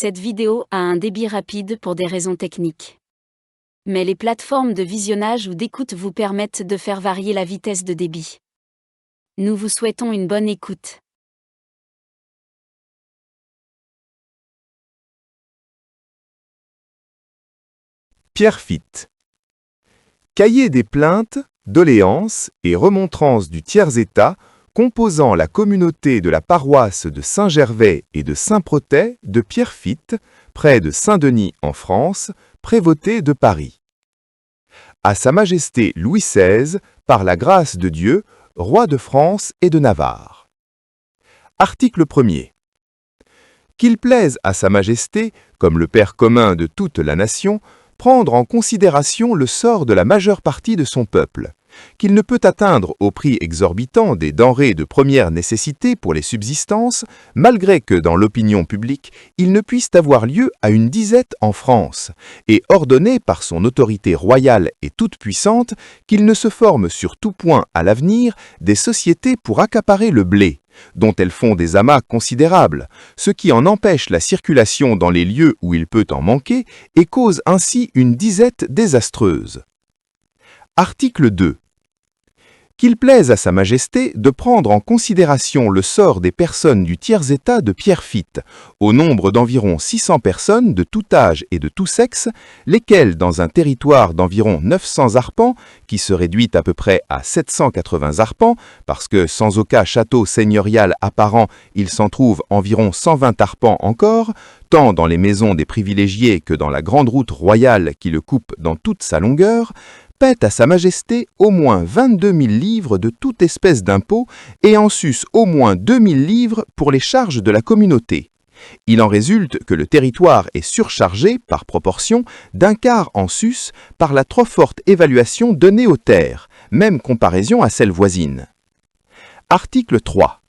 Cette vidéo a un débit rapide pour des raisons techniques. Mais les plateformes de visionnage ou d'écoute vous permettent de faire varier la vitesse de débit. Nous vous souhaitons une bonne écoute. Pierrefitte. Cahier des plaintes, doléances et remontrances du tiers-état composant la communauté de la paroisse de Saint-Gervais et de Saint-Protais de Pierrefitte, près de Saint-Denis en France, prévôté de Paris. À Sa Majesté Louis XVI, par la grâce de Dieu, roi de France et de Navarre. Article 1er. Qu'il plaise à Sa Majesté, comme le Père commun de toute la nation, prendre en considération le sort de la majeure partie de son peuple, qu'il ne peut atteindre au prix exorbitant des denrées de première nécessité pour les subsistances, malgré que dans l'opinion publique, il ne puisse avoir lieu à une disette en France, et ordonner par son autorité royale et toute-puissante qu'il ne se forme sur tout point à l'avenir des sociétés pour accaparer le blé, dont elles font des amas considérables, ce qui en empêche la circulation dans les lieux où il peut en manquer et cause ainsi une disette désastreuse. Article 2. Qu'il plaise à Sa Majesté de prendre en considération le sort des personnes du tiers-état de Pierrefitte, au nombre d'environ 600 personnes de tout âge et de tout sexe, lesquelles, dans un territoire d'environ 900 arpents, qui se réduit à peu près à 780 arpents, parce que sans aucun château seigneurial apparent, il s'en trouve environ 120 arpents encore, tant dans les maisons des privilégiés que dans la grande route royale qui le coupe dans toute sa longueur, pète à Sa Majesté au moins 22 000 livres de toute espèce d'impôt et en sus au moins 2 000 livres pour les charges de la communauté. Il en résulte que le territoire est surchargé, par proportion, d'un quart en sus par la trop forte évaluation donnée aux terres, même comparaison à celles voisines. Article 3.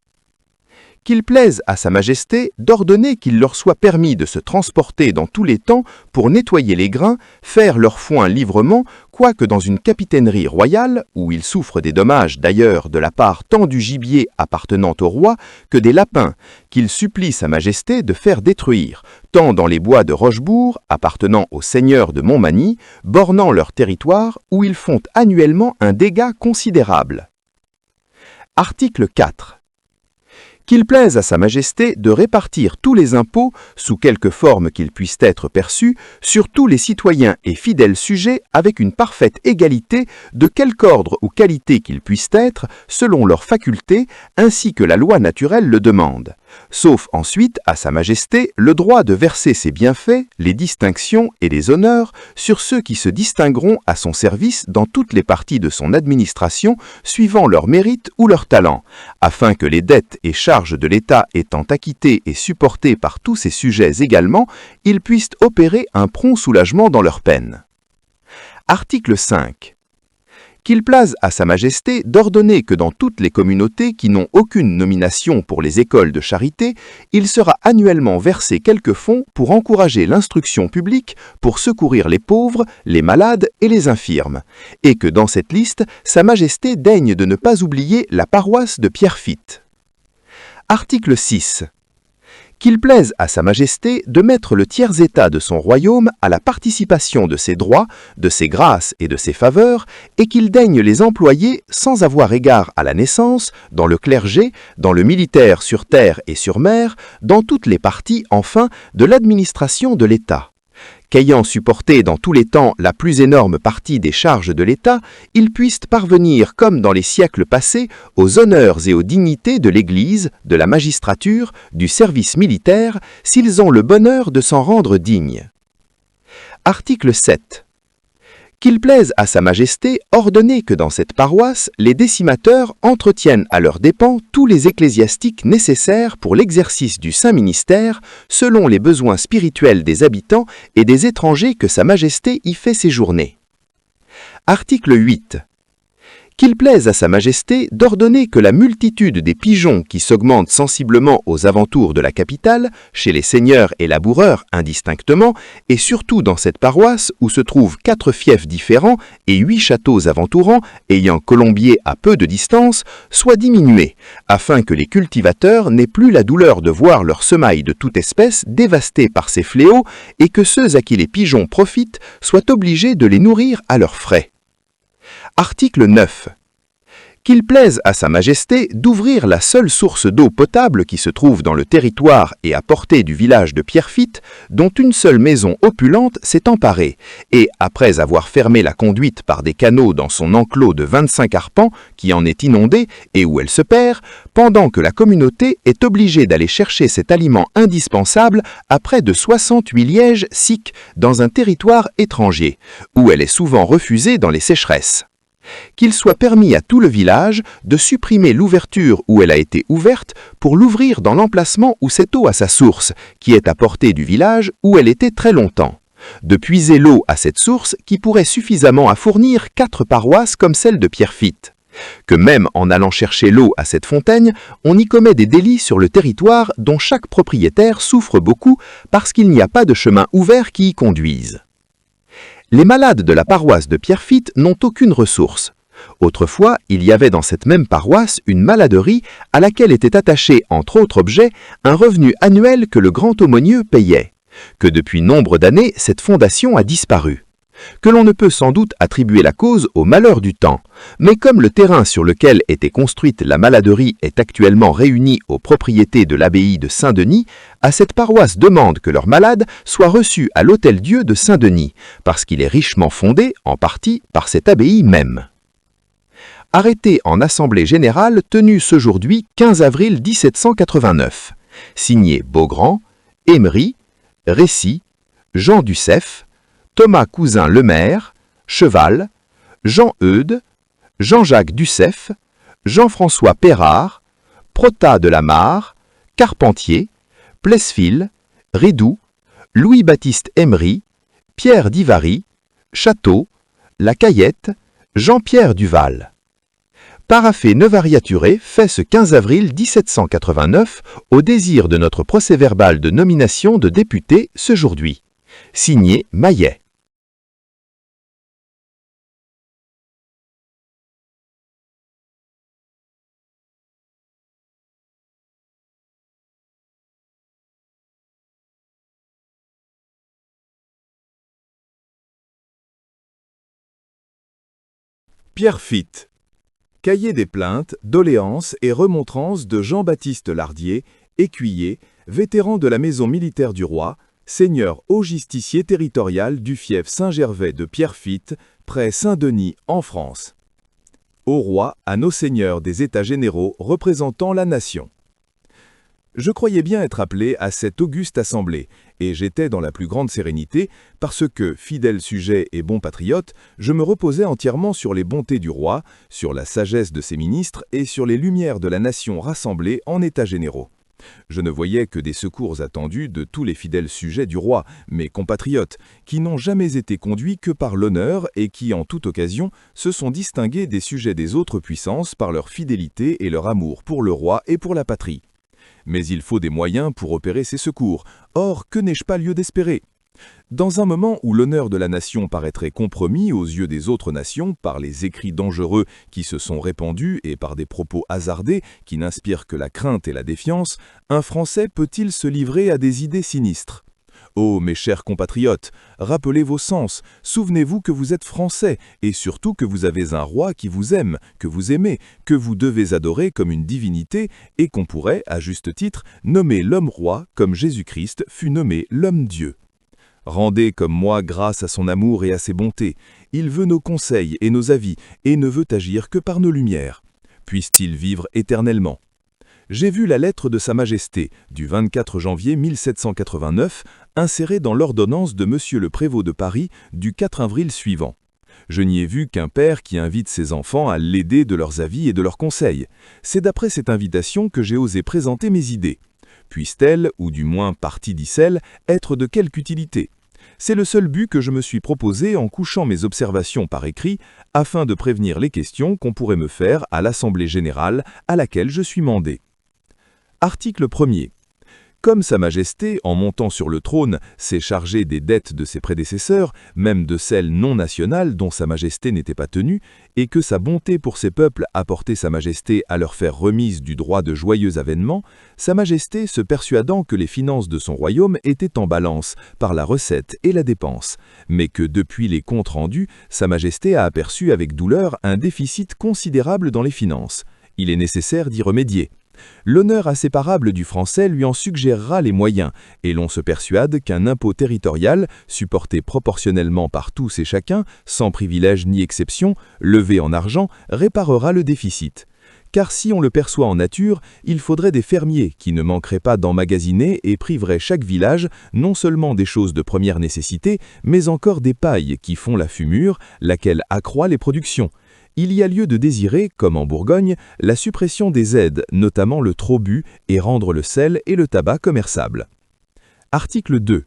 Qu'il plaise à Sa Majesté d'ordonner qu'il leur soit permis de se transporter dans tous les temps pour nettoyer les grains, faire leur foin librement, quoique dans une capitainerie royale, où ils souffrent des dommages d'ailleurs de la part tant du gibier appartenant au roi que des lapins, qu'il supplie Sa Majesté de faire détruire, tant dans les bois de Rochebourg, appartenant aux seigneurs de Montmagny, bornant leur territoire, où ils font annuellement un dégât considérable. Article 4. Qu'il plaise à Sa Majesté de répartir tous les impôts, sous quelque forme qu'ils puissent être perçus, sur tous les citoyens et fidèles sujets avec une parfaite égalité de quelque ordre ou qualité qu'ils puissent être, selon leurs facultés, ainsi que la loi naturelle le demande. Sauf ensuite à Sa Majesté le droit de verser ses bienfaits, les distinctions et les honneurs sur ceux qui se distingueront à son service dans toutes les parties de son administration, suivant leur mérite ou leur talent, afin que les dettes et charges de l'État étant acquittées et supportées par tous ses sujets également, ils puissent opérer un prompt soulagement dans leurs peines. Article 5. Qu'il plaise à Sa Majesté d'ordonner que dans toutes les communautés qui n'ont aucune nomination pour les écoles de charité, il sera annuellement versé quelques fonds pour encourager l'instruction publique, pour secourir les pauvres, les malades et les infirmes, et que dans cette liste, Sa Majesté daigne de ne pas oublier la paroisse de Pierrefitte. Article 6. Qu'il plaise à Sa Majesté de mettre le tiers-état de son royaume à la participation de ses droits, de ses grâces et de ses faveurs, et qu'il daigne les employer sans avoir égard à la naissance, dans le clergé, dans le militaire sur terre et sur mer, dans toutes les parties, enfin, de l'administration de l'État. Qu'ayant supporté dans tous les temps la plus énorme partie des charges de l'État, ils puissent parvenir, comme dans les siècles passés, aux honneurs et aux dignités de l'Église, de la magistrature, du service militaire, s'ils ont le bonheur de s'en rendre dignes. Article 7. Qu'il plaise à Sa Majesté ordonner que dans cette paroisse, les décimateurs entretiennent à leurs dépens tous les ecclésiastiques nécessaires pour l'exercice du saint ministère, selon les besoins spirituels des habitants et des étrangers que Sa Majesté y fait séjourner. Article 8. Qu'il plaise à Sa Majesté d'ordonner que la multitude des pigeons qui s'augmentent sensiblement aux alentours de la capitale, chez les seigneurs et laboureurs indistinctement, et surtout dans cette paroisse où se trouvent 4 fiefs différents et 8 châteaux aventourants, ayant colombier à peu de distance, soit diminuée, afin que les cultivateurs n'aient plus la douleur de voir leurs semailles de toute espèce dévastées par ces fléaux, et que ceux à qui les pigeons profitent soient obligés de les nourrir à leurs frais. Article 9. Qu'il plaise à Sa Majesté d'ouvrir la seule source d'eau potable qui se trouve dans le territoire et à portée du village de Pierrefitte, dont une seule maison opulente s'est emparée, et après avoir fermé la conduite par des canaux dans son enclos de 25 arpents qui en est inondé et où elle se perd, pendant que la communauté est obligée d'aller chercher cet aliment indispensable à près de 68 lièges sic dans un territoire étranger, où elle est souvent refusée dans les sécheresses. Qu'il soit permis à tout le village de supprimer l'ouverture où elle a été ouverte pour l'ouvrir dans l'emplacement où cette eau a sa source, qui est à portée du village où elle était très longtemps. De puiser l'eau à cette source qui pourrait suffisamment à fournir 4 paroisses comme celle de Pierrefitte. Que même en allant chercher l'eau à cette fontaine, on y commet des délits sur le territoire dont chaque propriétaire souffre beaucoup parce qu'il n'y a pas de chemin ouvert qui y conduise. Les malades de la paroisse de Pierrefitte n'ont aucune ressource. Autrefois, il y avait dans cette même paroisse une maladerie à laquelle était attaché, entre autres objets, un revenu annuel que le grand aumônier payait. Que depuis nombre d'années, cette fondation a disparu. Que l'on ne peut sans doute attribuer la cause au malheur du temps, mais comme le terrain sur lequel était construite la maladerie est actuellement réuni aux propriétés de l'abbaye de Saint-Denis, à cette paroisse demande que leurs malades soient reçus à l'Hôtel-Dieu de Saint-Denis, parce qu'il est richement fondé, en partie, par cette abbaye même. Arrêté en Assemblée générale tenue ce aujourd'hui 15 avril 1789. Signé Beaugrand, Emery, Récy, Jean Ducef, Thomas Cousin Lemaire, Cheval, Jean Eudes, Jean-Jacques Ducef, Jean-François Pérard, Protat de la Mare, Carpentier, Plesfil, Ridoux, Louis-Baptiste Emery, Pierre d'Ivary, Château, La Cayette, Jean-Pierre Duval. Paraphé novariaturé fait ce 15 avril 1789 au désir de notre procès-verbal de nomination de député ce aujourd'hui. Signé Maillet. Pierrefitte. Cahier des plaintes, doléances et remontrances de Jean-Baptiste Lardier, écuyer, vétéran de la maison militaire du roi, seigneur haut justicier territorial du fief Saint-Gervais de Pierrefitte, près Saint-Denis, en France. Au roi, à nos seigneurs des États généraux représentant la nation. Je croyais bien être appelé à cette auguste assemblée, et j'étais dans la plus grande sérénité, parce que, fidèle sujet et bon patriote, je me reposais entièrement sur les bontés du roi, sur la sagesse de ses ministres et sur les lumières de la nation rassemblée en États généraux. Je ne voyais que des secours attendus de tous les fidèles sujets du roi, mes compatriotes, qui n'ont jamais été conduits que par l'honneur et qui, en toute occasion, se sont distingués des sujets des autres puissances par leur fidélité et leur amour pour le roi et pour la patrie. Mais il faut des moyens pour opérer ces secours. Or, que n'ai-je pas lieu d'espérer? Dans un moment où l'honneur de la nation paraîtrait compromis aux yeux des autres nations par les écrits dangereux qui se sont répandus et par des propos hasardés qui n'inspirent que la crainte et la défiance, un Français peut-il se livrer à des idées sinistres? Ô mes chers compatriotes, rappelez vos sens, souvenez-vous que vous êtes Français, et surtout que vous avez un roi qui vous aime, que vous aimez, que vous devez adorer comme une divinité, et qu'on pourrait, à juste titre, nommer l'homme-roi comme Jésus-Christ fut nommé l'homme-dieu. Rendez comme moi grâce à son amour et à ses bontés. Il veut nos conseils et nos avis, et ne veut agir que par nos lumières. Puisse-t-il vivre éternellement. J'ai vu la lettre de Sa Majesté, du 24 janvier 1789, insérée dans l'ordonnance de Monsieur le Prévôt de Paris du 4 avril suivant. Je n'y ai vu qu'un père qui invite ses enfants à l'aider de leurs avis et de leurs conseils. C'est d'après cette invitation que j'ai osé présenter mes idées. Puissent-elles, ou du moins partie d'ici-elles, être de quelque utilité? C'est le seul but que je me suis proposé en couchant mes observations par écrit afin de prévenir les questions qu'on pourrait me faire à l'Assemblée générale à laquelle je suis mandé. Article 1er. Comme Sa Majesté, en montant sur le trône, s'est chargé des dettes de ses prédécesseurs, même de celles non nationales dont Sa Majesté n'était pas tenue, et que sa bonté pour ses peuples a porté Sa Majesté à leur faire remise du droit de joyeux avènement, Sa Majesté, se persuadant que les finances de son royaume étaient en balance par la recette et la dépense, mais que depuis les comptes rendus, Sa Majesté a aperçu avec douleur un déficit considérable dans les finances. Il est nécessaire d'y remédier. L'honneur inséparable du français lui en suggérera les moyens, et l'on se persuade qu'un impôt territorial, supporté proportionnellement par tous et chacun, sans privilège ni exception, levé en argent, réparera le déficit. Car si on le perçoit en nature, il faudrait des fermiers qui ne manqueraient pas d'emmagasiner et priveraient chaque village non seulement des choses de première nécessité, mais encore des pailles qui font la fumure, laquelle accroît les productions. Il y a lieu de désirer, comme en Bourgogne, la suppression des aides, notamment le trop-bu, et rendre le sel et le tabac commerçables. Article 2.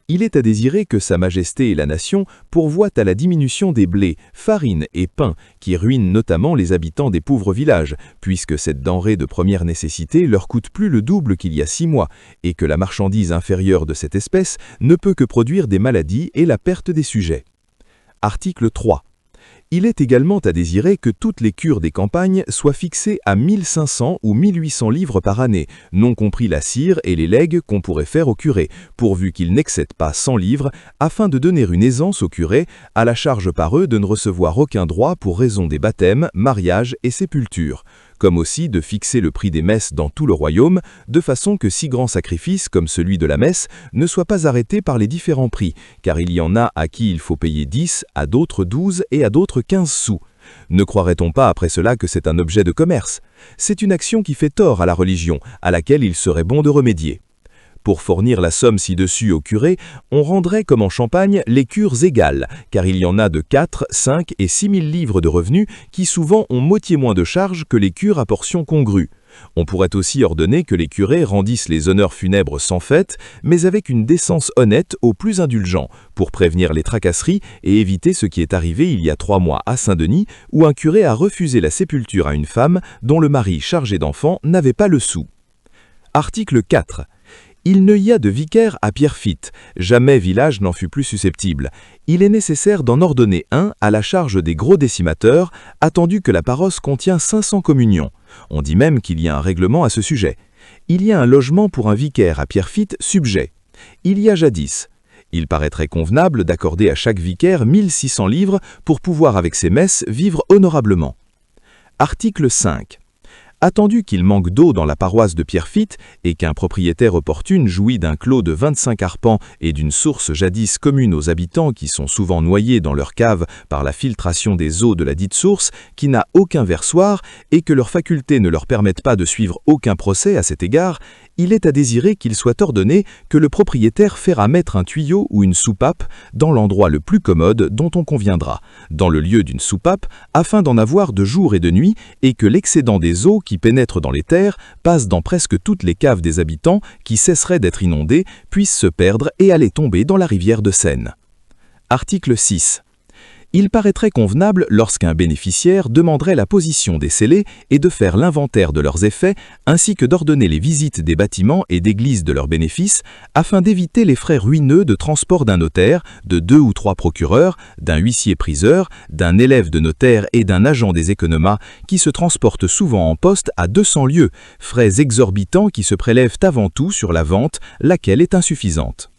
Il est à désirer que Sa Majesté et la nation pourvoient à la diminution des blés, farines et pains, qui ruinent notamment les habitants des pauvres villages, puisque cette denrée de première nécessité leur coûte plus le double qu'il y a 6 mois, et que la marchandise inférieure de cette espèce ne peut que produire des maladies et la perte des sujets. Article 3. Il est également à désirer que toutes les cures des campagnes soient fixées à 1500 ou 1800 livres par année, non compris la cire et les legs qu'on pourrait faire au curé, pourvu qu'ils n'excèdent pas 100 livres, afin de donner une aisance aux curés, à la charge par eux de ne recevoir aucun droit pour raison des baptêmes, mariages et sépultures, comme aussi de fixer le prix des messes dans tout le royaume, de façon que si grands sacrifices comme celui de la messe ne soient pas arrêtés par les différents prix, car il y en a à qui il faut payer 10, à d'autres 12 et à d'autres 15 sous. Ne croirait-on pas après cela que c'est un objet de commerce? C'est une action qui fait tort à la religion, à laquelle il serait bon de remédier. Pour fournir la somme ci-dessus au curé, on rendrait comme en Champagne les cures égales, car il y en a de 4, 5 et 6 000 livres de revenus qui souvent ont moitié moins de charges que les cures à portions congrues. On pourrait aussi ordonner que les curés rendissent les honneurs funèbres sans fête, mais avec une décence honnête aux plus indulgents, pour prévenir les tracasseries et éviter ce qui est arrivé il y a 3 mois à Saint-Denis, où un curé a refusé la sépulture à une femme dont le mari chargé d'enfants n'avait pas le sou. Article 4. Il ne y a de vicaire à Pierrefitte, jamais village n'en fut plus susceptible. Il est nécessaire d'en ordonner un à la charge des gros décimateurs, attendu que la paroisse contient 500 communions. On dit même qu'il y a un règlement à ce sujet. Il y a un logement pour un vicaire à Pierrefitte subjet. Il y a jadis. Il paraîtrait convenable d'accorder à chaque vicaire 1600 livres pour pouvoir avec ses messes vivre honorablement. Article 5. Attendu qu'il manque d'eau dans la paroisse de Pierrefitte et qu'un propriétaire opportune jouit d'un clos de 25 arpents et d'une source jadis commune aux habitants qui sont souvent noyés dans leur cave par la filtration des eaux de la dite source, qui n'a aucun versoir et que leurs facultés ne leur permettent pas de suivre aucun procès à cet égard, il est à désirer qu'il soit ordonné que le propriétaire fera mettre un tuyau ou une soupape dans l'endroit le plus commode dont on conviendra, dans le lieu d'une soupape, afin d'en avoir de jour et de nuit, et que l'excédent des eaux qui pénètrent dans les terres passe dans presque toutes les caves des habitants qui cesseraient d'être inondées, puisse se perdre et aller tomber dans la rivière de Seine. Article 6. Il paraîtrait convenable lorsqu'un bénéficiaire demanderait la position des scellés et de faire l'inventaire de leurs effets, ainsi que d'ordonner les visites des bâtiments et d'églises de leurs bénéfices, afin d'éviter les frais ruineux de transport d'un notaire, de 2 ou 3 procureurs, d'un huissier-priseur, d'un élève de notaire et d'un agent des économas qui se transportent souvent en poste à 200 lieues, frais exorbitants qui se prélèvent avant tout sur la vente, laquelle est insuffisante.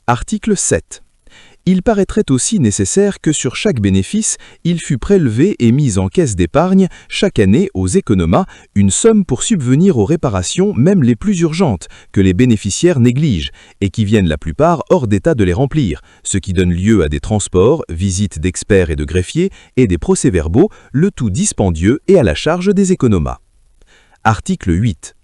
Article 7. Il paraîtrait aussi nécessaire que sur chaque bénéfice, il fût prélevé et mis en caisse d'épargne chaque année aux économas une somme pour subvenir aux réparations même les plus urgentes que les bénéficiaires négligent et qui viennent la plupart hors d'état de les remplir, ce qui donne lieu à des transports, visites d'experts et de greffiers et des procès-verbaux, le tout dispendieux et à la charge des économas. Article 8.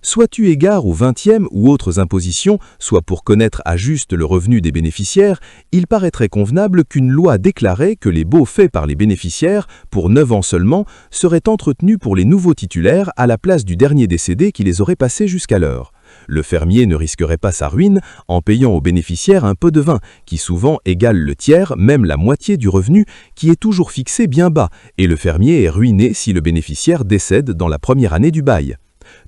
Soit eu égard aux 20e ou autres impositions, soit pour connaître à juste le revenu des bénéficiaires, il paraîtrait convenable qu'une loi déclarée que les baux faits par les bénéficiaires, pour 9 ans seulement, seraient entretenus pour les nouveaux titulaires à la place du dernier décédé qui les aurait passés jusqu'alors. Le fermier ne risquerait pas sa ruine en payant au bénéficiaire un pot de vin, qui souvent égale le tiers, même la moitié du revenu, qui est toujours fixé bien bas, et le fermier est ruiné si le bénéficiaire décède dans la première année du bail.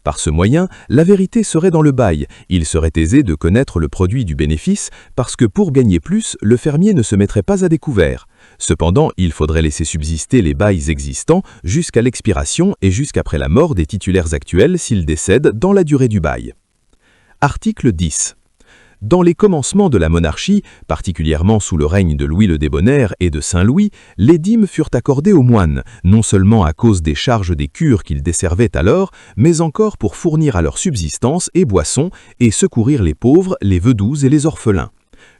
Par ce moyen, la vérité serait dans le bail. Il serait aisé de connaître le produit du bénéfice parce que pour gagner plus, le fermier ne se mettrait pas à découvert. Cependant, il faudrait laisser subsister les bails existants jusqu'à l'expiration et jusqu'après la mort des titulaires actuels s'ils décèdent dans la durée du bail. Article 10. Dans les commencements de la monarchie, particulièrement sous le règne de Louis le Débonnaire et de Saint-Louis, les dîmes furent accordées aux moines, non seulement à cause des charges des cures qu'ils desservaient alors, mais encore pour fournir à leur subsistance et boissons et secourir les pauvres, les vedous et les orphelins.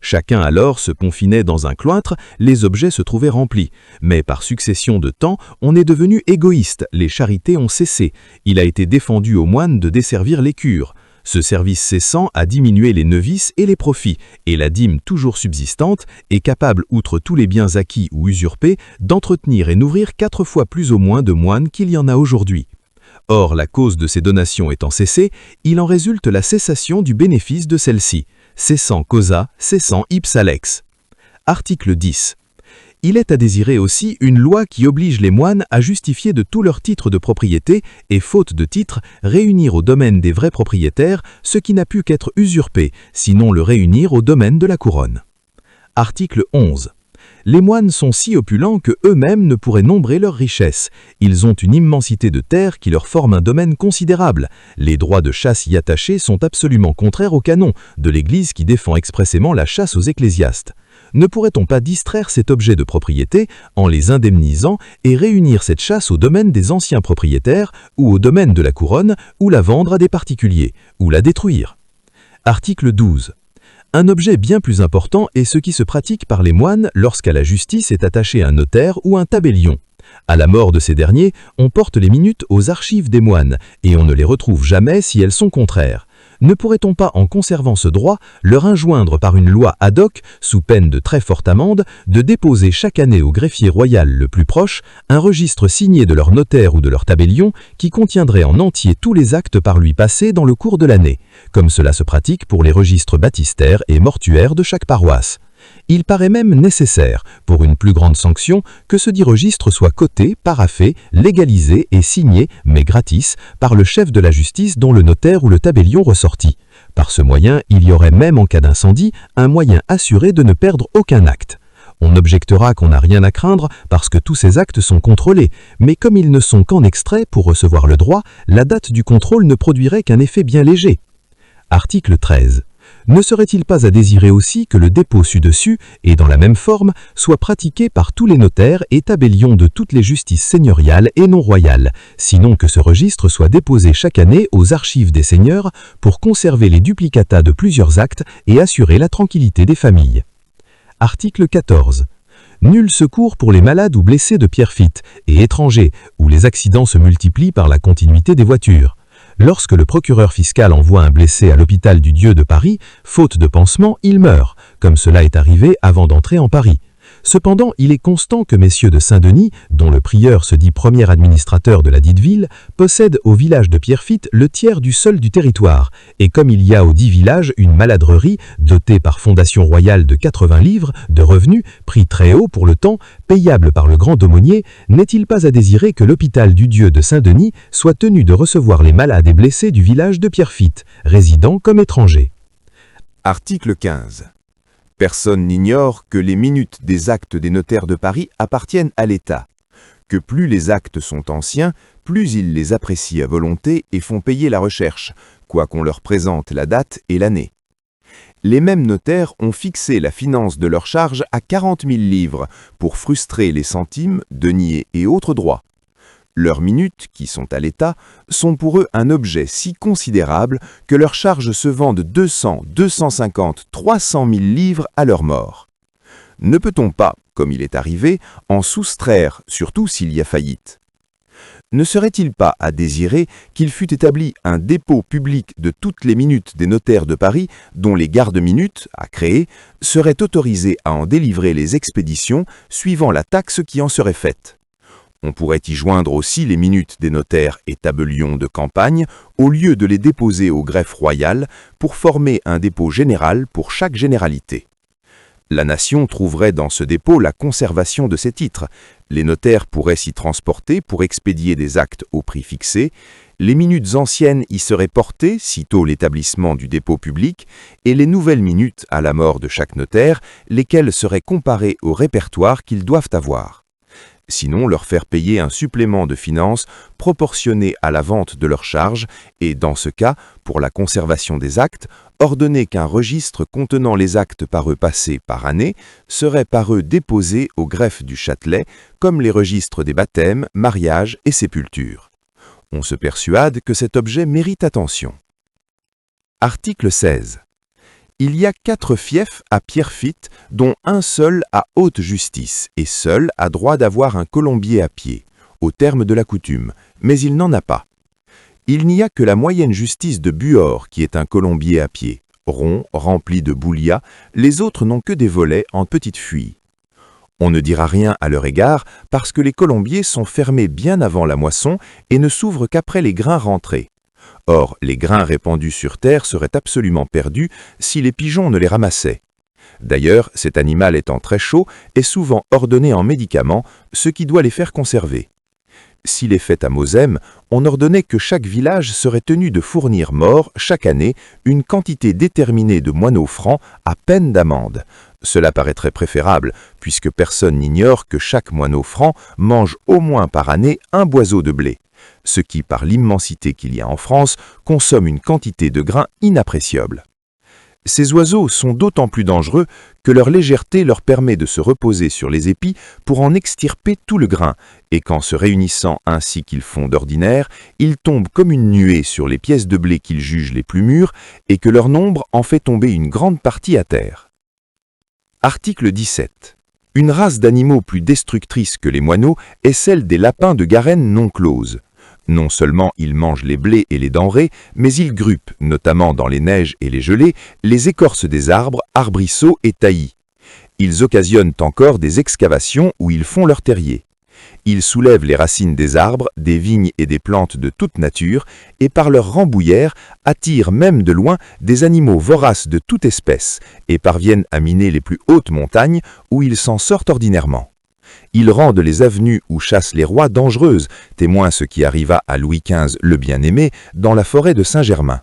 Chacun alors se confinait dans un cloître, les objets se trouvaient remplis. Mais par succession de temps, on est devenu égoïste, les charités ont cessé. Il a été défendu aux moines de desservir les cures. Ce service cessant a diminué les novices et les profits, et la dîme toujours subsistante est capable, outre tous les biens acquis ou usurpés, d'entretenir et nourrir 4 fois plus au moins de moines qu'il y en a aujourd'hui. Or, la cause de ces donations étant cessée, il en résulte la cessation du bénéfice de celles-ci. Cessant causa, cessant ipsa lex. Article 10. Il est à désirer aussi une loi qui oblige les moines à justifier de tous leurs titres de propriété et, faute de titre, réunir au domaine des vrais propriétaires ce qui n'a pu qu'être usurpé, sinon le réunir au domaine de la couronne. Article 11. Les moines sont si opulents que eux-mêmes ne pourraient nombrer leurs richesses. Ils ont une immensité de terres qui leur forme un domaine considérable. Les droits de chasse y attachés sont absolument contraires au canon de l'Église qui défend expressément la chasse aux ecclésiastes. Ne pourrait-on pas distraire cet objet de propriété en les indemnisant et réunir cette chasse au domaine des anciens propriétaires ou au domaine de la couronne, ou la vendre à des particuliers, ou la détruire? Article 12. Un objet bien plus important est ce qui se pratique par les moines lorsqu'à la justice est attaché un notaire ou un tabellion. À la mort de ces derniers, on porte les minutes aux archives des moines et on ne les retrouve jamais si elles sont contraires. Ne pourrait-on pas, en conservant ce droit, leur enjoindre par une loi ad hoc, sous peine de très forte amende, de déposer chaque année au greffier royal le plus proche un registre signé de leur notaire ou de leur tabellion qui contiendrait en entier tous les actes par lui passés dans le cours de l'année, comme cela se pratique pour les registres baptistères et mortuaires de chaque paroisse. Il paraît même nécessaire, pour une plus grande sanction, que ce dit registre soit coté, paraphé, légalisé et signé, mais gratis, par le chef de la justice dont le notaire ou le tabellion ressortit. Par ce moyen, il y aurait même en cas d'incendie, un moyen assuré de ne perdre aucun acte. On objectera qu'on n'a rien à craindre parce que tous ces actes sont contrôlés, mais comme ils ne sont qu'en extrait pour recevoir le droit, la date du contrôle ne produirait qu'un effet bien léger. Article 13. Ne serait-il pas à désirer aussi que le dépôt ci-dessus, et dans la même forme, soit pratiqué par tous les notaires et tabellions de toutes les justices seigneuriales et non royales, sinon que ce registre soit déposé chaque année aux archives des seigneurs pour conserver les duplicata de plusieurs actes et assurer la tranquillité des familles. Article 14. Nul secours pour les malades ou blessés de pierrefitte et étrangers, où les accidents se multiplient par la continuité des voitures. Lorsque le procureur fiscal envoie un blessé à l'hôpital du Dieu de Paris, faute de pansement, il meurt, comme cela est arrivé avant d'entrer en Paris. Cependant, il est constant que messieurs de Saint-Denis, dont le prieur se dit premier administrateur de la dite ville, possèdent au village de Pierrefitte le tiers du sol du territoire, et comme il y a au dit village une maladrerie dotée par fondation royale de 80 livres de revenus, prix très haut pour le temps, payable par le grand aumônier, n'est-il pas à désirer que l'hôpital du Dieu de Saint-Denis soit tenu de recevoir les malades et blessés du village de Pierrefitte, résidents comme étrangers? Article 15. Personne n'ignore que les minutes des actes des notaires de Paris appartiennent à l'État, que plus les actes sont anciens, plus ils les apprécient à volonté et font payer la recherche, quoiqu'on leur présente la date et l'année. Les mêmes notaires ont fixé la finance de leur charge à 40 000 livres pour frustrer les centimes, deniers et autres droits. Leurs minutes, qui sont à l'État, sont pour eux un objet si considérable que leurs charges se vendent 200, 250, 300 000 livres à leur mort. Ne peut-on pas, comme il est arrivé, en soustraire, surtout s'il y a faillite? Ne serait-il pas à désirer qu'il fût établi un dépôt public de toutes les minutes des notaires de Paris dont les gardes-minutes, à créer, seraient autorisés à en délivrer les expéditions suivant la taxe qui en serait faite? On pourrait y joindre aussi les minutes des notaires et tabellions de campagne, au lieu de les déposer au greffe royal pour former un dépôt général pour chaque généralité. La nation trouverait dans ce dépôt la conservation de ses titres. Les notaires pourraient s'y transporter pour expédier des actes au prix fixé. Les minutes anciennes y seraient portées, sitôt l'établissement du dépôt public, et les nouvelles minutes à la mort de chaque notaire, lesquelles seraient comparées au répertoire qu'ils doivent avoir. Sinon, leur faire payer un supplément de finances proportionné à la vente de leurs charges et, dans ce cas, pour la conservation des actes, ordonner qu'un registre contenant les actes par eux passés par année serait par eux déposé au greffe du Châtelet, comme les registres des baptêmes, mariages et sépultures. On se persuade que cet objet mérite attention. Article 16. Il y a 4 fiefs à Pierrefitte, dont un seul a haute justice, et seul a droit d'avoir un colombier à pied, au terme de la coutume, mais il n'en a pas. Il n'y a que la moyenne justice de Buor qui est un colombier à pied, rond, rempli de boulias, les autres n'ont que des volets en petite fuie. On ne dira rien à leur égard parce que les colombiers sont fermés bien avant la moisson et ne s'ouvrent qu'après les grains rentrés. Or, les grains répandus sur terre seraient absolument perdus si les pigeons ne les ramassaient. D'ailleurs, cet animal étant très chaud, est souvent ordonné en médicaments, ce qui doit les faire conserver. S'il est fait à Mosem, on ordonnait que chaque village serait tenu de fournir mort, chaque année, une quantité déterminée de moineaux francs à peine d'amende. Cela paraîtrait préférable, puisque personne n'ignore que chaque moineau franc mange au moins par année un boiseau de blé, ce qui, par l'immensité qu'il y a en France, consomme une quantité de grains inappréciable. Ces oiseaux sont d'autant plus dangereux que leur légèreté leur permet de se reposer sur les épis pour en extirper tout le grain, et qu'en se réunissant ainsi qu'ils font d'ordinaire, ils tombent comme une nuée sur les pièces de blé qu'ils jugent les plus mûres, et que leur nombre en fait tomber une grande partie à terre. Article 17. Une race d'animaux plus destructrice que les moineaux est celle des lapins de Garenne non close. Non seulement ils mangent les blés et les denrées, mais ils gruppent, notamment dans les neiges et les gelées, les écorces des arbres, arbrisseaux et taillis. Ils occasionnent encore des excavations où ils font leurs terriers. Ils soulèvent les racines des arbres, des vignes et des plantes de toute nature, et par leur rambouillère attirent même de loin des animaux voraces de toute espèce, et parviennent à miner les plus hautes montagnes où ils s'en sortent ordinairement. Ils rendent les avenues où chassent les rois dangereuses, témoin ce qui arriva à Louis XV le bien-aimé dans la forêt de Saint-Germain.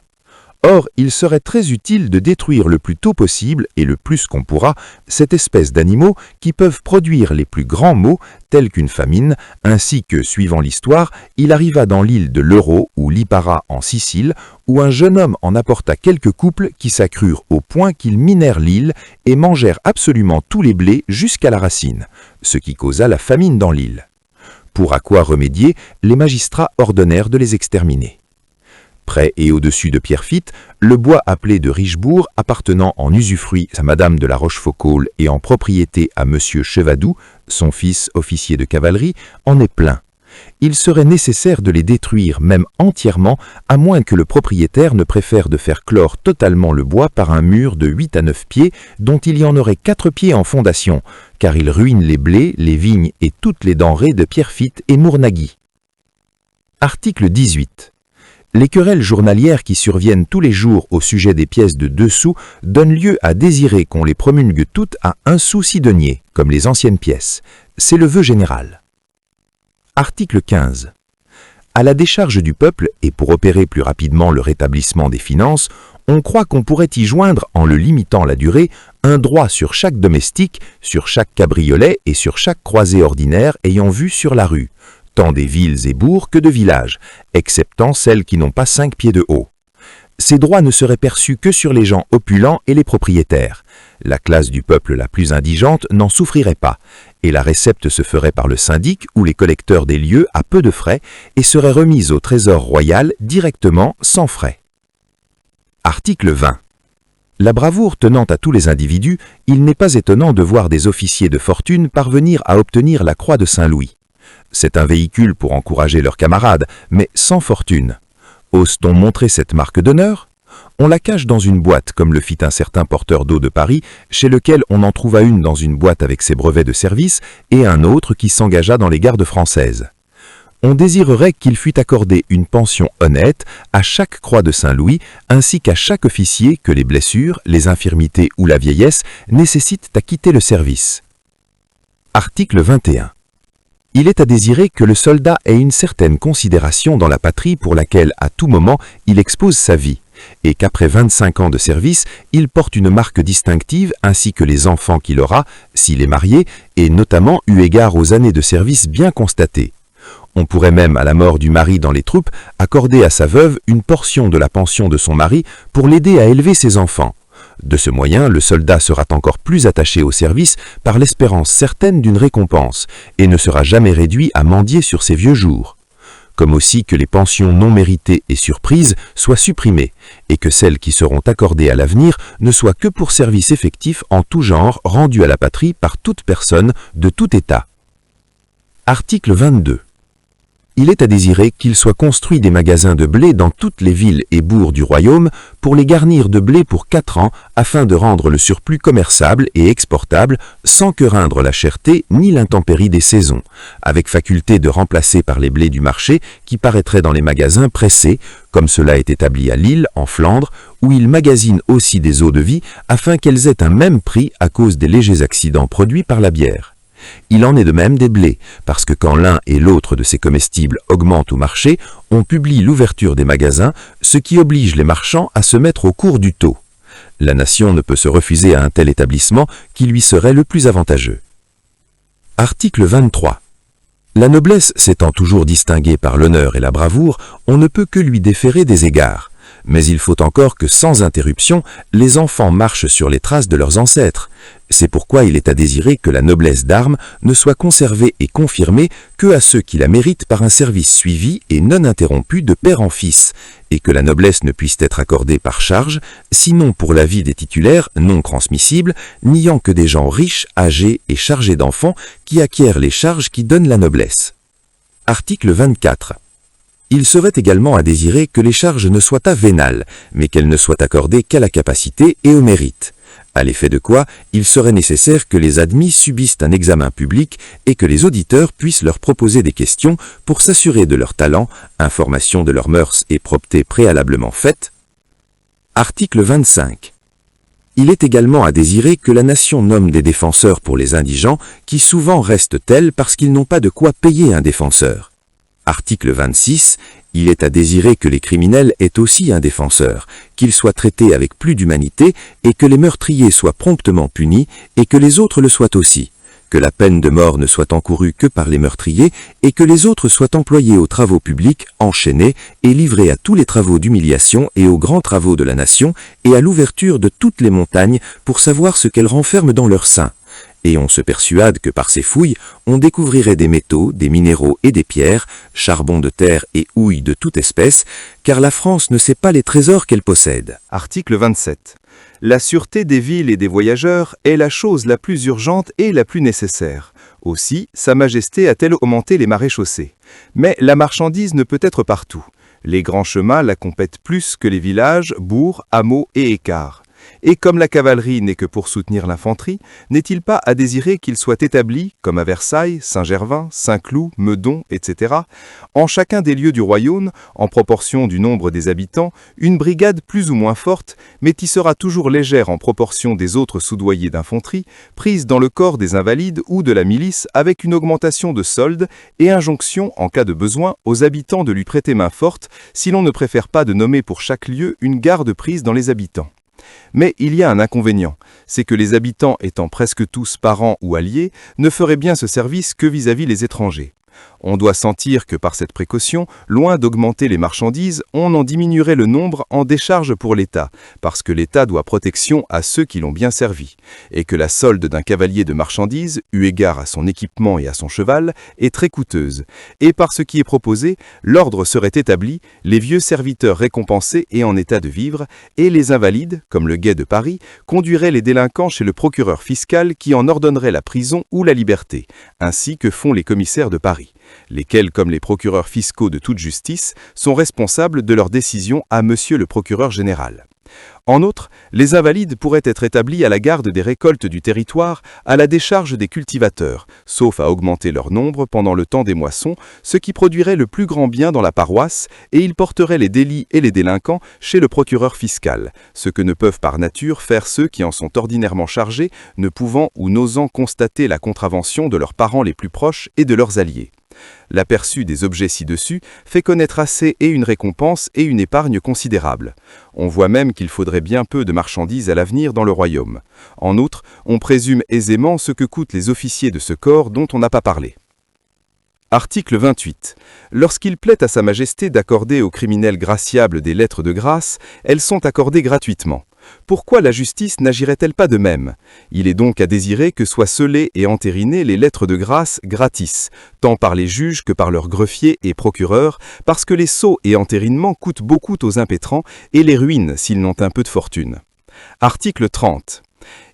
Or, il serait très utile de détruire le plus tôt possible, et le plus qu'on pourra, cette espèce d'animaux qui peuvent produire les plus grands maux, tels qu'une famine, ainsi que, suivant l'histoire, il arriva dans l'île de l'Euro ou Lipara en Sicile, où un jeune homme en apporta quelques couples qui s'accrurent au point qu'ils minèrent l'île et mangèrent absolument tous les blés jusqu'à la racine, ce qui causa la famine dans l'île. Pour à quoi remédier, les magistrats ordonnèrent de les exterminer. Près et au-dessus de Pierrefitte, le bois appelé de Richebourg, appartenant en usufruit à Madame de la Rochefoucauld et en propriété à Monsieur Chevadou, son fils officier de cavalerie, en est plein. Il serait nécessaire de les détruire, même entièrement, à moins que le propriétaire ne préfère de faire clore totalement le bois par un mur de 8 à 9 pieds, dont il y en aurait 4 pieds en fondation, car il ruine les blés, les vignes et toutes les denrées de Pierrefitte et Mournagui. Article 18. Les querelles journalières qui surviennent tous les jours au sujet des pièces de 2 sous donnent lieu à désirer qu'on les promulgue toutes à 1 sou 6 deniers, comme les anciennes pièces. C'est le vœu général. Article 15. À la décharge du peuple, et pour opérer plus rapidement le rétablissement des finances, on croit qu'on pourrait y joindre, en le limitant la durée, un droit sur chaque domestique, sur chaque cabriolet et sur chaque croisée ordinaire ayant vue sur la rue, tant des villes et bourgs que de villages, exceptant celles qui n'ont pas 5 pieds de haut. Ces droits ne seraient perçus que sur les gens opulents et les propriétaires. La classe du peuple la plus indigente n'en souffrirait pas, et la récepte se ferait par le syndic ou les collecteurs des lieux à peu de frais et serait remise au trésor royal directement sans frais. Article 20. La bravoure tenant à tous les individus, il n'est pas étonnant de voir des officiers de fortune parvenir à obtenir la croix de Saint-Louis. C'est un véhicule pour encourager leurs camarades, mais sans fortune. Ose-t-on montrer cette marque d'honneur? On la cache dans une boîte, comme le fit un certain porteur d'eau de Paris, chez lequel on en trouva une dans une boîte avec ses brevets de service et un autre qui s'engagea dans les gardes françaises. On désirerait qu'il fût accordé une pension honnête à chaque croix de Saint-Louis, ainsi qu'à chaque officier que les blessures, les infirmités ou la vieillesse nécessitent à quitter le service. Article 21. Il est à désirer que le soldat ait une certaine considération dans la patrie pour laquelle, à tout moment, il expose sa vie, et qu'après 25 ans de service, il porte une marque distinctive ainsi que les enfants qu'il aura, s'il est marié, et notamment eu égard aux années de service bien constatées. On pourrait même, à la mort du mari dans les troupes, accorder à sa veuve une portion de la pension de son mari pour l'aider à élever ses enfants. De ce moyen, le soldat sera encore plus attaché au service par l'espérance certaine d'une récompense et ne sera jamais réduit à mendier sur ses vieux jours. Comme aussi que les pensions non méritées et surprises soient supprimées et que celles qui seront accordées à l'avenir ne soient que pour service effectif en tout genre rendu à la patrie par toute personne de tout état. Article 22. Il est à désirer qu'il soit construit des magasins de blé dans toutes les villes et bourgs du royaume pour les garnir de blé pour 4 ans afin de rendre le surplus commerçable et exportable sans craindre la cherté ni l'intempérie des saisons, avec faculté de remplacer par les blés du marché qui paraîtraient dans les magasins pressés, comme cela est établi à Lille, en Flandre, où ils magasinent aussi des eaux-de-vie afin qu'elles aient un même prix à cause des légers accidents produits par la bière. Il en est de même des blés, parce que quand l'un et l'autre de ces comestibles augmentent au marché, on publie l'ouverture des magasins, ce qui oblige les marchands à se mettre au cours du taux. La nation ne peut se refuser à un tel établissement qui lui serait le plus avantageux. Article 23. La noblesse s'étant toujours distinguée par l'honneur et la bravoure, on ne peut que lui déférer des égards. Mais il faut encore que, sans interruption, les enfants marchent sur les traces de leurs ancêtres. C'est pourquoi il est à désirer que la noblesse d'armes ne soit conservée et confirmée que à ceux qui la méritent par un service suivi et non interrompu de père en fils, et que la noblesse ne puisse être accordée par charge, sinon pour la vie des titulaires non transmissibles, n'ayant que des gens riches, âgés et chargés d'enfants qui acquièrent les charges qui donnent la noblesse. Article 24. Il serait également à désirer que les charges ne soient pas vénales, mais qu'elles ne soient accordées qu'à la capacité et au mérite. À l'effet de quoi, il serait nécessaire que les admis subissent un examen public et que les auditeurs puissent leur proposer des questions pour s'assurer de leur talent, information de leurs mœurs et propreté préalablement faite. Article 25. Il est également à désirer que la nation nomme des défenseurs pour les indigents, qui souvent restent tels parce qu'ils n'ont pas de quoi payer un défenseur. Article 26. Il est à désirer que les criminels aient aussi un défenseur, qu'ils soient traités avec plus d'humanité et que les meurtriers soient promptement punis et que les autres le soient aussi, que la peine de mort ne soit encourue que par les meurtriers et que les autres soient employés aux travaux publics, enchaînés et livrés à tous les travaux d'humiliation et aux grands travaux de la nation et à l'ouverture de toutes les montagnes pour savoir ce qu'elles renferment dans leur sein. Et on se persuade que par ces fouilles, on découvrirait des métaux, des minéraux et des pierres, charbon de terre et houille de toute espèce, car la France ne sait pas les trésors qu'elle possède. Article 27. La sûreté des villes et des voyageurs est la chose la plus urgente et la plus nécessaire. Aussi, Sa Majesté a-t-elle augmenté les maréchaussées. Mais la marchandise ne peut être partout. Les grands chemins la compètent plus que les villages, bourgs, hameaux et écarts. Et comme la cavalerie n'est que pour soutenir l'infanterie, n'est-il pas à désirer qu'il soit établi, comme à Versailles, Saint-Gervais, Saint-Cloud, Meudon, etc., en chacun des lieux du royaume, en proportion du nombre des habitants, une brigade plus ou moins forte, mais qui sera toujours légère en proportion des autres soudoyés d'infanterie, prise dans le corps des invalides ou de la milice avec une augmentation de solde et injonction, en cas de besoin, aux habitants de lui prêter main forte, si l'on ne préfère pas de nommer pour chaque lieu une garde prise dans les habitants. Mais il y a un inconvénient, c'est que les habitants étant presque tous parents ou alliés, ne feraient bien ce service que vis-à-vis les étrangers. On doit sentir que par cette précaution, loin d'augmenter les marchandises, on en diminuerait le nombre en décharge pour l'État, parce que l'État doit protection à ceux qui l'ont bien servi, et que la solde d'un cavalier de marchandises, eu égard à son équipement et à son cheval, est très coûteuse. Et par ce qui est proposé, l'ordre serait établi, les vieux serviteurs récompensés et en état de vivre, et les invalides, comme le guet de Paris, conduiraient les délinquants chez le procureur fiscal qui en ordonnerait la prison ou la liberté, ainsi que font les commissaires de Paris. lesquels, comme les procureurs fiscaux de toute justice, sont responsables de leurs décisions à Monsieur le procureur général. En outre, les invalides pourraient être établis à la garde des récoltes du territoire à la décharge des cultivateurs, sauf à augmenter leur nombre pendant le temps des moissons, ce qui produirait le plus grand bien dans la paroisse, et ils porteraient les délits et les délinquants chez le procureur fiscal, ce que ne peuvent par nature faire ceux qui en sont ordinairement chargés, ne pouvant ou n'osant constater la contravention de leurs parents les plus proches et de leurs alliés. L'aperçu des objets ci-dessus fait connaître assez et une récompense et une épargne considérable. On voit même qu'il faudrait bien peu de marchandises à l'avenir dans le royaume. En outre, on présume aisément ce que coûtent les officiers de ce corps dont on n'a pas parlé. Article 28. Lorsqu'il plaît à Sa Majesté d'accorder aux criminels graciables des lettres de grâce, elles sont accordées gratuitement. Pourquoi la justice n'agirait-elle pas de même? Il est donc à désirer que soient scellées et entérinées les lettres de grâce gratis, tant par les juges que par leurs greffiers et procureurs, parce que les sceaux et entérinements coûtent beaucoup aux impétrants et les ruinent s'ils n'ont un peu de fortune. Article 30.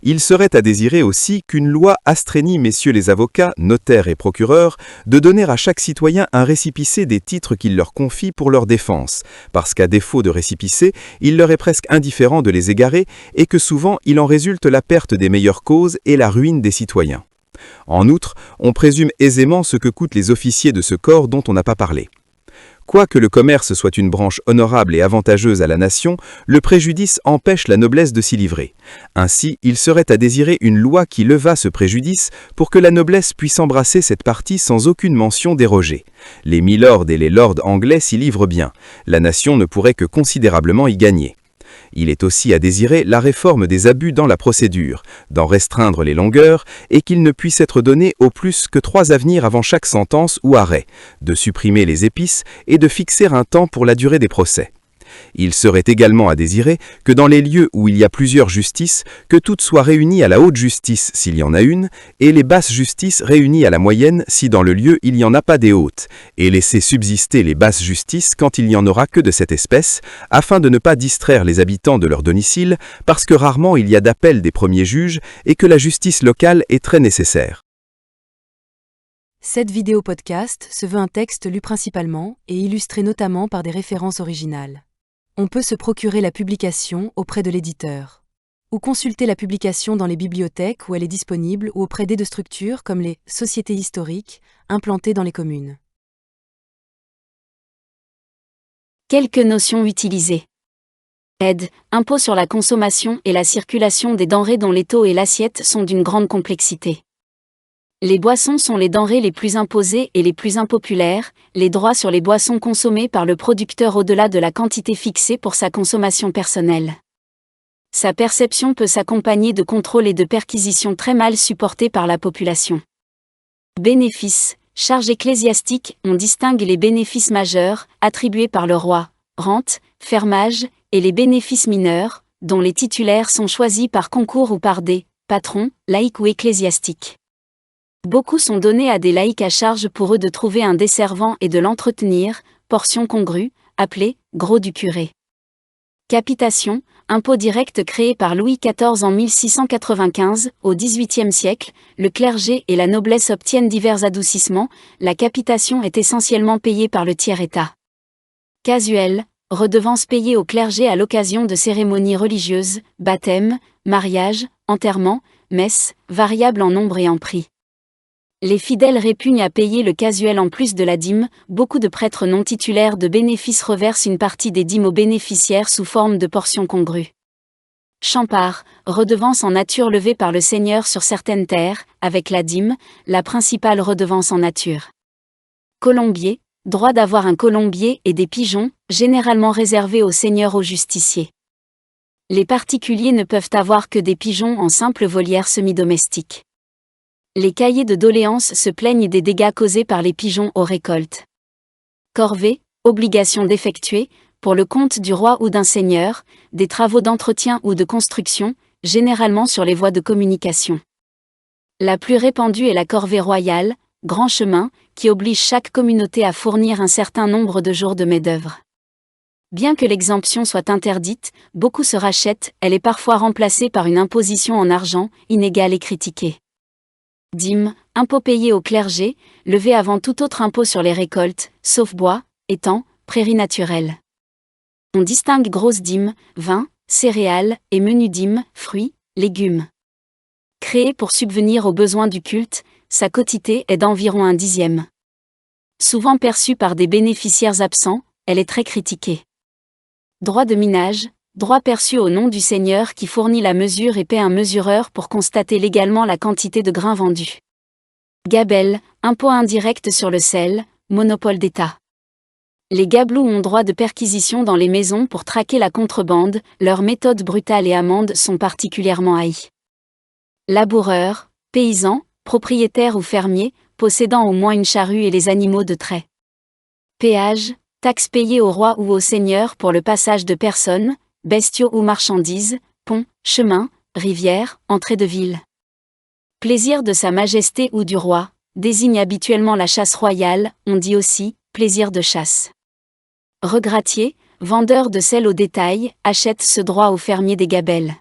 Il serait à désirer aussi qu'une loi astreignît messieurs les avocats, notaires et procureurs de donner à chaque citoyen un récépissé des titres qu'il leur confie pour leur défense, parce qu'à défaut de récépissé, il leur est presque indifférent de les égarer et que souvent il en résulte la perte des meilleures causes et la ruine des citoyens. En outre, on présume aisément ce que coûtent les officiers de ce corps dont on n'a pas parlé. Quoique le commerce soit une branche honorable et avantageuse à la nation, le préjudice empêche la noblesse de s'y livrer. Ainsi, il serait à désirer une loi qui levât ce préjudice pour que la noblesse puisse embrasser cette partie sans aucune mention dérogée. Les milords et les lords anglais s'y livrent bien. La nation ne pourrait que considérablement y gagner. Il est aussi à désirer la réforme des abus dans la procédure, d'en restreindre les longueurs et qu'il ne puisse être donné au plus que 3 avenirs avant chaque sentence ou arrêt, de supprimer les épices et de fixer un temps pour la durée des procès. Il serait également à désirer que dans les lieux où il y a plusieurs justices, que toutes soient réunies à la haute justice s'il y en a une, et les basses justices réunies à la moyenne si dans le lieu il n'y en a pas des hautes, et laisser subsister les basses justices quand il n'y en aura que de cette espèce, afin de ne pas distraire les habitants de leur domicile, parce que rarement il y a d'appel des premiers juges et que la justice locale est très nécessaire. Cette vidéo podcast se veut un texte lu principalement et illustré notamment par des références originales. On peut se procurer la publication auprès de l'éditeur, ou consulter la publication dans les bibliothèques où elle est disponible ou auprès d'aide structures comme les sociétés historiques implantées dans les communes. Quelques notions utilisées. Aide, impôt sur la consommation et la circulation des denrées dont les taux et l'assiette sont d'une grande complexité. Les boissons sont les denrées les plus imposées et les plus impopulaires, les droits sur les boissons consommées par le producteur au-delà de la quantité fixée pour sa consommation personnelle. Sa perception peut s'accompagner de contrôles et de perquisitions très mal supportés par la population. Bénéfices, charges ecclésiastiques, on distingue les bénéfices majeurs, attribués par le roi, rente, fermage, et les bénéfices mineurs, dont les titulaires sont choisis par concours ou par des patrons, laïcs ou ecclésiastiques. Beaucoup sont donnés à des laïcs à charge pour eux de trouver un desservant et de l'entretenir, portion congrue, appelée « gros du curé ». Capitation, impôt direct créé par Louis XIV en 1695, au XVIIIe siècle, le clergé et la noblesse obtiennent divers adoucissements, la capitation est essentiellement payée par le tiers-état. Casuel, redevance payée au clergé à l'occasion de cérémonies religieuses, baptême, mariage, enterrement, messe, variable en nombre et en prix. Les fidèles répugnent à payer le casuel en plus de la dîme, beaucoup de prêtres non titulaires de bénéfices reversent une partie des dîmes aux bénéficiaires sous forme de portions congrues. Champart, redevance en nature levée par le seigneur sur certaines terres, avec la dîme, la principale redevance en nature. Colombier, droit d'avoir un colombier et des pigeons, généralement réservés aux seigneurs aux justiciers. Les particuliers ne peuvent avoir que des pigeons en simple volière semi-domestique. Les cahiers de doléances se plaignent des dégâts causés par les pigeons aux récoltes. Corvée, obligation d'effectuer, pour le compte du roi ou d'un seigneur, des travaux d'entretien ou de construction, généralement sur les voies de communication. La plus répandue est la corvée royale, grand chemin, qui oblige chaque communauté à fournir un certain nombre de jours de main-d'œuvre. Bien que l'exemption soit interdite, beaucoup se rachètent, elle est parfois remplacée par une imposition en argent, inégale et critiquée. Dîmes, impôts payés au clergé, levés avant tout autre impôt sur les récoltes, sauf bois, étangs, prairies naturelles. On distingue grosses dîmes, vins, céréales, et menues dîmes, fruits, légumes. Créée pour subvenir aux besoins du culte, sa quotité est d'environ 1/10. Souvent perçue par des bénéficiaires absents, elle est très critiquée. Droit de minage, droit perçu au nom du seigneur qui fournit la mesure et paie un mesureur pour constater légalement la quantité de grains vendus. Gabelle, impôt indirect sur le sel, monopole d'État. Les gabelous ont droit de perquisition dans les maisons pour traquer la contrebande, leurs méthodes brutales et amendes sont particulièrement haïes. Laboureurs, paysans, propriétaires ou fermiers, possédant au moins une charrue et les animaux de trait. Péage, taxes payées au roi ou au seigneur pour le passage de personnes, bestiaux ou marchandises, ponts, chemins, rivières, entrées de ville. Plaisir de sa majesté ou du roi, désigne habituellement la chasse royale, on dit aussi, plaisir de chasse. Regratier, vendeur de sel au détail, achète ce droit aux fermiers des gabelles.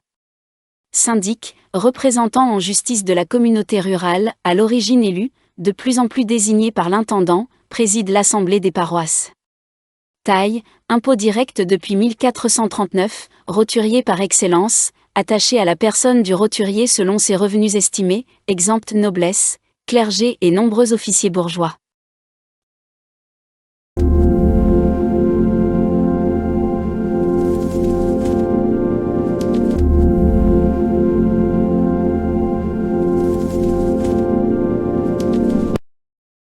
Syndic, représentant en justice de la communauté rurale, à l'origine élu, de plus en plus désigné par l'intendant, préside l'assemblée des paroisses. Taille, impôt direct depuis 1439, roturier par excellence, attaché à la personne du roturier selon ses revenus estimés, exempte noblesse, clergé et nombreux officiers bourgeois.